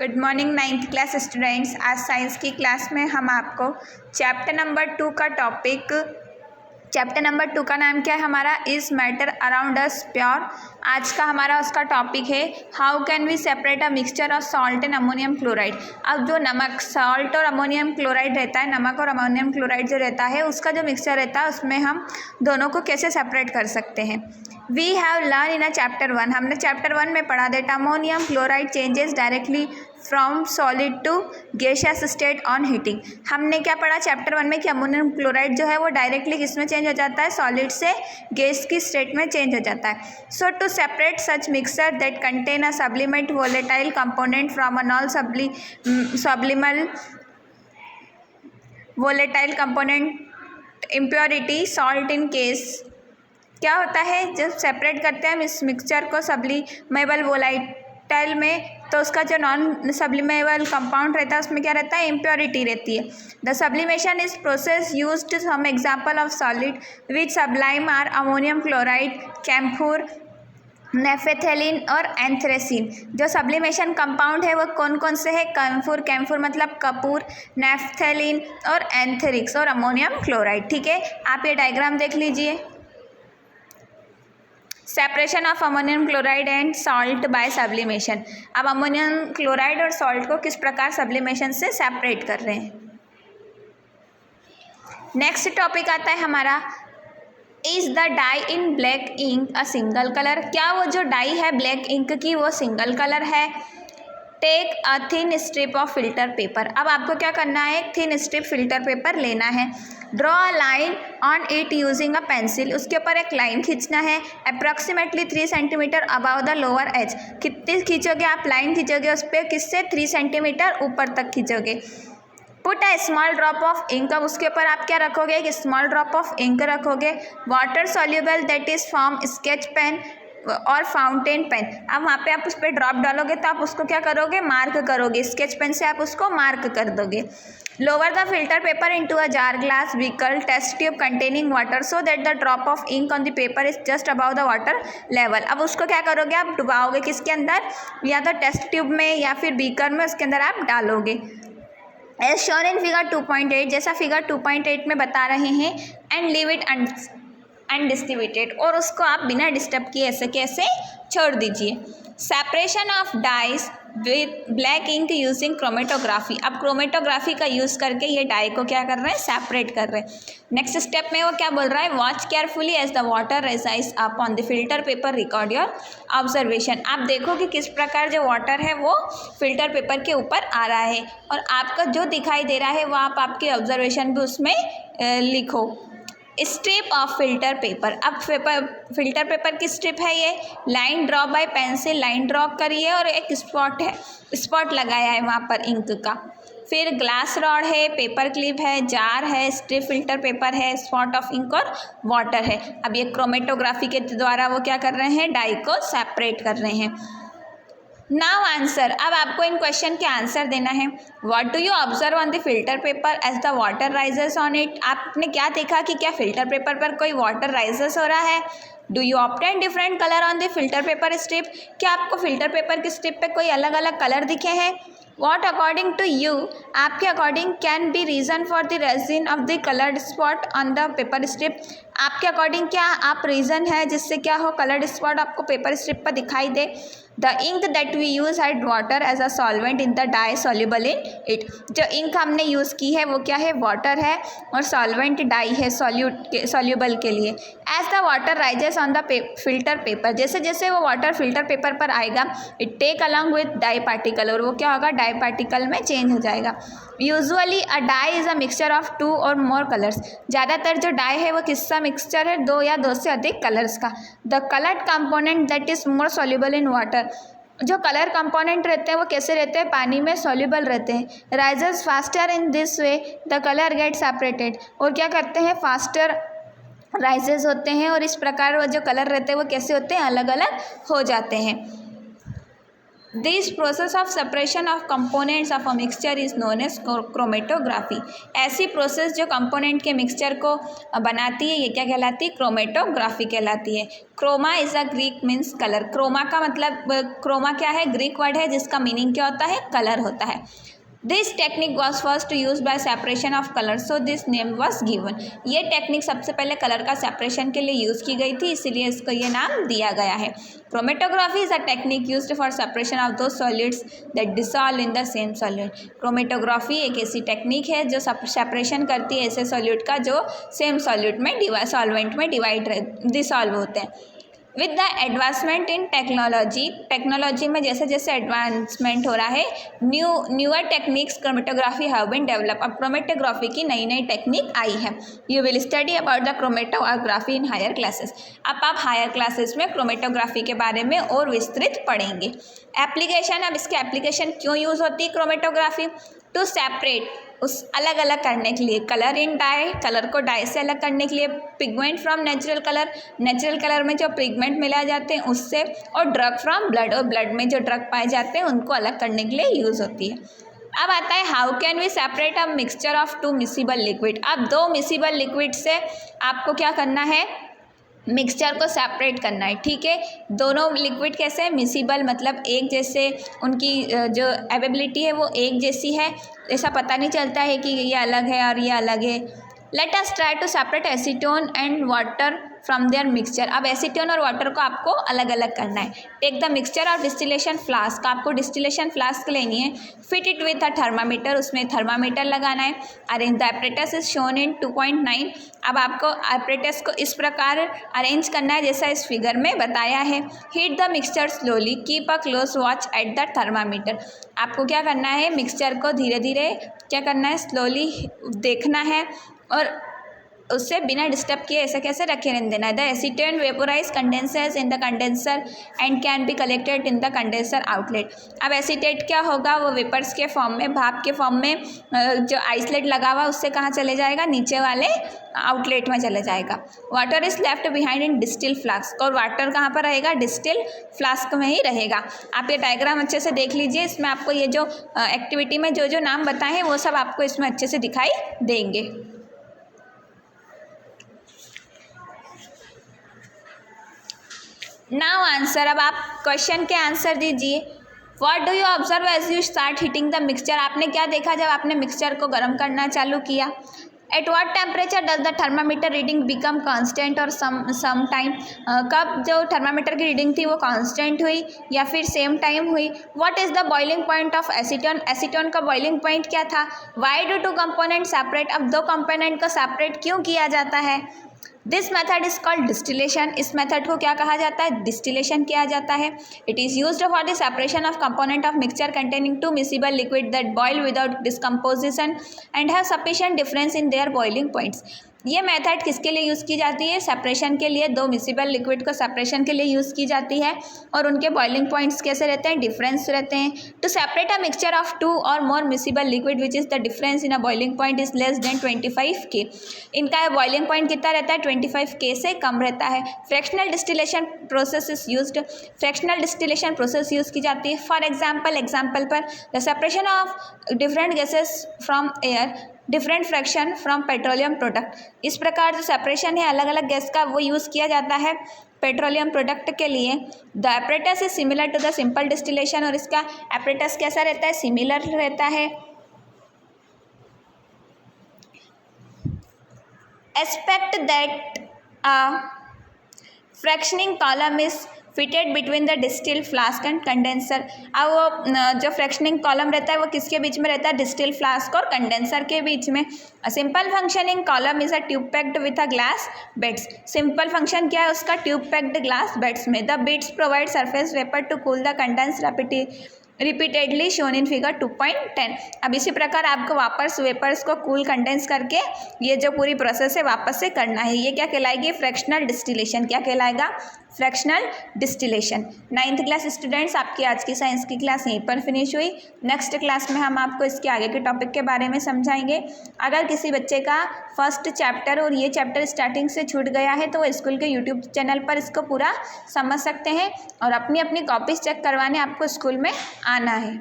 Good morning 9th class students. आज science की class में हम आपको चैप्टर नंबर 2 का नाम क्या है हमारा, is matter around us pure. आज का हमारा उसका टॉपिक है how can we separate a mixture of salt and ammonium chloride. अब जो नमक, सॉल्ट और अमोनियम क्लोराइड रहता है, नमक और अमोनियम क्लोराइड जो रहता है उसका जो मिक्सचर रहता है उसमें हम दोनों को कैसे सेपरेट कर सकते हैं। We have learn in a chapter 1, हमने चैप्टर 1 में पढ़ा that ammonium chloride changes directly from solid to gaseous state on heating. हमने क्या पढ़ा चैप्टर 1 में कि अमोनियम क्लोराइड जो है वो डायरेक्टली किस में चेंज हो जाता है, सॉलिड से गैस की स्टेट में चेंज हो जाता है। So to separate such mixture that contain a sublimate volatile component from a non sublimable volatile component impurity salt in case, क्या होता है जब सेपरेट करते हैं हम इस मिक्सचर को सब्लिमेबल वोलेटाइल में, तो उसका जो नॉन सब्लिमेबल कंपाउंड रहता है उसमें क्या रहता है, इम्प्योरिटी रहती है। The sublimation is process used some example of solid which sublime are ammonium chloride, camphor, naphthalene और एंथ्रेसिन। जो सब्लिमेशन कंपाउंड है वो कौन कौन से है, कैम्फोर, कैम्फोर मतलब कपूर, नेफेथेलिन और एंथ्रिक्स और अमोनियम क्लोराइड। ठीक है, आप ये डायग्राम देख लीजिए। Separation of ammonium chloride and salt by sublimation. अब अमोनियम क्लोराइड और सॉल्ट को किस प्रकार सब्लिमेशन से सेपरेट कर रहे हैं। नेक्स्ट टॉपिक आता है हमारा, is the dye in black ink a single colour. क्या वो जो डाई है ब्लैक इंक की वो सिंगल कलर है। Take a thin strip of filter paper. अब आपको क्या करना है, एक थिन स्ट्रिप फिल्टर पेपर लेना है। Draw a line on it using a pencil. उसके ऊपर एक लाइन खींचना है approximately 3 centimetre above the lower edge. कितनी खींचोगे आप लाइन खींचोगे उस पर, किससे, 3 सेंटीमीटर ऊपर तक खींचोगे। Put a small drop of ink. अब उसके ऊपर आप क्या रखोगे, एक स्मॉल ड्रॉप ऑफ इंक रखोगे। Water soluble that is from sketch pen और फाउंटेन पेन। अब वहाँ पे आप उस पर ड्रॉप डालोगे तो आप उसको क्या करोगे, मार्क करोगे, स्केच पेन से आप उसको मार्क कर दोगे। Lower the filter paper into a jar, glass, beaker, test tube containing water so that the drop of ink on the paper is just above the water level. अब उसको क्या करोगे, आप डुबाओगे किसके अंदर, या तो टेस्ट ट्यूब में या फिर बीकर में, उसके अंदर आप डालोगे। एज शोन इन फिगर 2.8, जैसा फिगर 2.8 में बता रहे हैं। एंड लीव इट अनडिस्ट्रीब्यूटेड, और उसको आप बिना डिस्टर्ब किए ऐसे कैसे छोड़ दीजिए। Separation of dyes with black ink using chromatography. अब क्रोमेटोग्राफी का यूज़ करके ये डाई को क्या कर रहे हैं, सेपरेट कर रहे हैं। नेक्स्ट स्टेप में वो क्या बोल रहा है, watch carefully as the water rises up on the filter paper, record your observation. आप देखो कि किस प्रकार जो वाटर है वो फिल्टर पेपर के ऊपर आ रहा है, और आपका जो दिखाई दे रहा है वो आप आपके ऑब्जर्वेशन भी उसमें लिखो। Strip of filter paper. अब फिल्टर पेपर की स्ट्रिप है ये, line draw bye pencil, line draw करिए और एक स्पॉट है, स्पॉट लगाया है वहाँ पर इंक का। फिर ग्लास रॉड है, पेपर क्लिप है, जार है, स्ट्रिप फिल्टर पेपर है, स्पॉट ऑफ इंक और वाटर है। अब ये क्रोमेटोग्राफी के द्वारा वो क्या कर रहे हैं, डाई को सेपरेट कर रहे हैं। Now answer. अब आपको इन क्वेश्चन के आंसर देना है। What do you observe on the filter paper as the water rises on it. आपने क्या देखा कि क्या फिल्टर पेपर पर कोई वाटर राइजेस हो रहा है। Do you obtain different colour on the filter paper strip. क्या आपको फिल्टर पेपर की स्ट्रिप पे कोई अलग अलग कलर दिखे हैं। वॉट अकॉर्डिंग टू यू, आपके according can be reason for the rising of the coloured spot on the paper strip. आपके अकॉर्डिंग क्या आप रीज़न है जिससे क्या हो, कलर्ड स्पॉट आपको पेपर स्ट्रिप पर दिखाई दे। The ink that we use had water as a solvent in the dye soluble in it. जो इंक हमने यूज़ की है वो क्या है, वाटर है, और सॉल्वेंट डाई है सॉल्युबल के लिए। As the water rises on the filter paper, जैसे जैसे वो वाटर फिल्टर पेपर पर आएगा, it take along with dye particle, और वो क्या होगा, डाई पार्टिकल में चेंज हो जाएगा। Usually a dye is a mixture of 2 और मोर कलर्स। ज़्यादातर जो डाई है वो किसका मिक्सचर है, 2 या 2 से अधिक कलर्स का। The coloured component that is more soluble in water. जो कलर कंपोनेंट रहते हैं वो कैसे रहते हैं, पानी में सॉल्युबल रहते हैं। Rises faster in this way the colour get separated, और क्या करते हैं, फास्टर राइजेस होते हैं, और इस प्रकार वो जो कलर रहते हैं वो कैसे होते हैं, अलग अलग हो जाते हैं। This process of separation of components of a mixture is known as chromatography. ऐसी प्रोसेस जो कंपोनेंट के मिक्सचर को बनाती है ये क्या कहलाती है? क्रोमेटोग्राफी कहलाती है। Chroma is a Greek means colour. Chroma का मतलब, क्रोमा क्या है? ग्रीक वर्ड है जिसका मीनिंग क्या होता है? कलर होता है। This technique was first use by separation of colour, so this name was given. ये टेक्निक सबसे पहले कलर का सेपरेशन के लिए यूज़ की गई थी, इसीलिए इसको ये नाम दिया गया है। Chromatography is a technique used for separation of दो solids that dissolve in the same solid. Chromatography एक ऐसी टेक्निक है जो सैपरेशन करती है ऐसे सॉलिड का जो सेम सॉलिड में सॉल्वेंट में डिसॉल्व होते हैं। With the advancement in technology में जैसे जैसे एडवांसमेंट हो रहा है, newer techniques chromatography have been develop. अब क्रोमेटोग्राफी की नई नई टेक्निक आई है। You will study about the chromatography in higher classes. अब आप हायर क्लासेस में क्रोमेटोग्राफी के बारे में और विस्तृत पढ़ेंगे। एप्लीकेशन, अब इसके एप्लीकेशन क्यों यूज़ होती है क्रोमेटोग्राफी? टू सेपरेट, उस अलग अलग करने के लिए, कलर इन डाई, कलर को डाई से अलग करने के लिए, pigment from natural colour, natural colour में जो पिगमेंट मिलाए जाते हैं उससे, और ड्रग फ्रॉम ब्लड, और ब्लड में जो ड्रग पाए जाते हैं उनको अलग करने के लिए यूज़ होती है। अब आता है how can we separate a mixture of two miscible liquid. अब दो मिसिबल लिक्विड से आपको क्या करना है? मिक्सचर को सेपरेट करना है। ठीक है, दोनों लिक्विड कैसे है? मिसिबल मतलब एक जैसे, उनकी जो अवेबिलिटी है वो एक जैसी है, ऐसा पता नहीं चलता है कि ये अलग है और ये अलग है। Let us try to separate acetone and water from their mixture. अब एसीटोन और वाटर को आपको अलग अलग करना है। टेक द मिक्सचर और डिस्टिलेशन फ्लास्क, आपको डिस्टिलेशन फ्लास्क लेनी है। Fit it with a thermometer, उसमें थर्मामीटर लगाना है। Arrange the apparatus is shown in 2.9। अब आपको एपरेटस को इस प्रकार अरेंज करना है जैसा इस फिगर में बताया है। Heat the mixture slowly, keep a close watch at the thermometer. आपको क्या करना है? मिक्सचर को धीरे धीरे क्या करना है? स्लोली देखना है और उससे बिना डिस्टर्ब किए ऐसे कैसे रखे रहने देना है। The acetone vaporise condensers in the condenser and can be collected in the condenser outlet. अब एसीटेट क्या होगा? वो वेपर्स के फॉर्म में, भाप के फॉर्म में, जो आइसलेट लगा हुआ उससे कहाँ चले जाएगा? नीचे वाले आउटलेट में चले जाएगा। Water is left behind in distil flask, और वाटर कहाँ पर रहेगा? डिस्टिल फ्लास्क में ही रहेगा। आप ये डायग्राम अच्छे से देख लीजिए, इसमें आपको ये जो एक्टिविटी में जो जो नाम बताए हैं वो सब आपको इसमें अच्छे से दिखाई देंगे। नाउ आंसर, अब आप क्वेश्चन के आंसर दीजिए। What do you observe as you start heating the mixture. आपने क्या देखा जब आपने मिक्सचर को गर्म करना चालू किया? At what temperature does the thermometer reading become constant और सम टाइम। कब जो थर्मामीटर की रीडिंग थी वो कांस्टेंट हुई या फिर सेम टाइम हुई? What is the boiling point of acetone. Acetone का बॉइलिंग पॉइंट क्या था? Why do two component separate. अब दो कंपोनेंट को सेपरेट क्यों किया जाता है? This method is called distillation. इस मेथड को क्या कहा जाता है? डिस्टिलेशन किया जाता है। It is used for the separation of component of mixture containing two miscible liquid that boil without decomposition and have sufficient difference in their boiling points. ये मेथड किसके लिए यूज़ की जाती है? सेपरेशन के लिए। दो मिसिबल लिक्विड को सेपरेशन के लिए यूज़ की जाती है और उनके बॉइलिंग पॉइंट्स कैसे रहते हैं? डिफरेंस रहते हैं। To separate a mixture of two or more miscible liquid which is the difference in a boiling point is less than 25 K। इनका बॉइलिंग पॉइंट कितना रहता है? 25 K से कम रहता है। Fractional distillation process is used. Fractional distillation process use की जाती है। For example for the separation of different gases from air, different fraction from petroleum product. इस प्रकार जो सेपरेशन है अलग अलग गैस का वो यूज़ किया जाता है पेट्रोलियम प्रोडक्ट के लिए। The apparatus is similar to the simple distillation, और इसका एपरेटस कैसा रहता है? सिमिलर रहता है। Except that a fractionating column is fitted between the distil flask and condenser. अब वो जो फ्रैक्शनिंग कॉलम रहता है वो किसके बीच में रहता है? डिस्टिल फ्लास्क और कंडेंसर के बीच में। Simple functioning column is a tube packed with a glass beads. Simple function क्या है उसका? ट्यूब पैक्ड ग्लास बेड्स में। The beads provide surface vapour to cool the condense repeatedly shown in figure 2.10। अब इसी प्रकार आपको वापस वेपर्स को कूल कंडेंस करके ये जो पूरी प्रोसेस है वापस से करना है। ये क्या कहलाएगी? Fractional distillation. क्या कहलाएगा? Fractional distillation. 9th class students, आपकी आज की साइंस की क्लास यहीं पर फिनिश हुई। नेक्स्ट क्लास में हम आपको इसके आगे के टॉपिक के बारे में समझाएंगे। अगर किसी बच्चे का फर्स्ट चैप्टर और ये चैप्टर स्टार्टिंग से छूट गया है तो वो स्कूल के यूट्यूब चैनल पर इसको पूरा समझ सकते हैं और अपनी अपनी कॉपीज चेक करवाने आपको स्कूल में आना है।